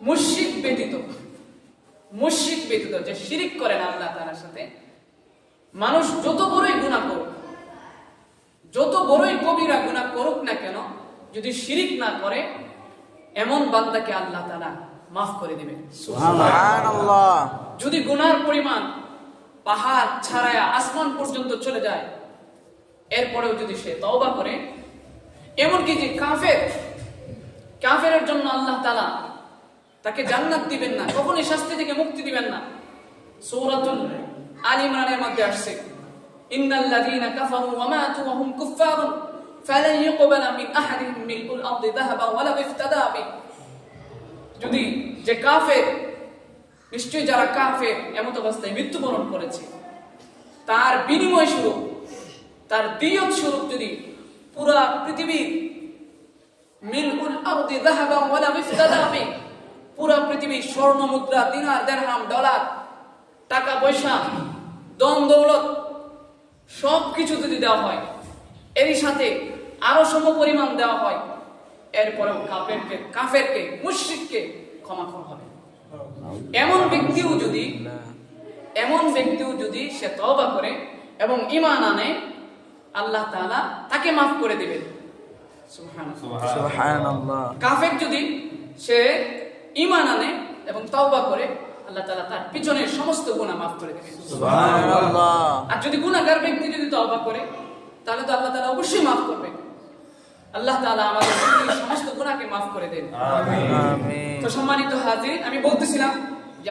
মুশরিক ব্যতীত যে শিরিক করে না আল্লাহ তাআলার সাথে, মানুষ যত বড়ই গুনাহ করুক, যত বড়ই কবিরা গুনাহ করুক না কেন, যদি শিরিক না করে এমন বান্দাকে আল্লাহ তাআলা মাফ করে দিবেন। সুবহানাল্লাহ। যদি গুনার পরিমাণ পাহাড় ছাড়ায়া আসমান পর্যন্ত চলে যায়, এরপরেও যদি সে তওবা করে, এমনকি যে কাফেরের জন্য আল্লাহ তাআলা তাকে জান্নাত দিবেন না, কখনোই শাস্তি থেকে মুক্তি দিবেন না। সূরাতুল আলী ইমরানের মধ্যে আসছে, ইন্নাল্লাযীনা কাফারু ওয়া মাতু ওয়া হুম কুফফারুন ফালান ইউকবালা মিন আহাদিহিম মিলউল আরদি যাহাবান ওয়া লা ইফতাদা বিহি। যদি যে কাফের, নিশ্চয়ই যারা কাফের এমত অবস্থায় মৃত্যুবরণ করেছে, তার বিনিময় স্বরূপ, তার দিয়ত স্বরূপ যদি পুরা পৃথিবীর মিলউল আরদি যাহাবান ওয়া লা ইফতাদা বিহি, পুরা পৃথিবীর স্বর্ণ মুদ্রা, দিনার, দিরহাম, ডলার, টাকা পয়সা, ধন দৌলত সবকিছু যদি দেওয়া হয়, এরই সাথে আরো সম পরিমাণ দেওয়া হয়, এরপরেও কাফেরকে মুশরিককে ক্ষমা করা হবে। এমন ব্যক্তিও যদি সে তওবা করে এবং ঈমান আনে, আল্লাহ তাআলা তাকে মাফ করে দিবেন। সুবহানাল্লাহ। কাফের যদি সে ঈমান আনে এবং তওবা করে, আল্লাহ তাআলা তার পিছনের সমস্ত গুনাহ মাফ করে দিবেন। সুবহানাল্লাহ। আর যদি গুনাহগার ব্যক্তি যদি তওবা করে, তাহলে তো আল্লাহ তাআলা অবশ্যই মাফ করবেন। আল্লাহ তাআলা আমাদের সমস্ত গুনাহকে মাফ করে দেন। আমিন। তো সম্মানিত হাজির, আমি বলতেছিলাম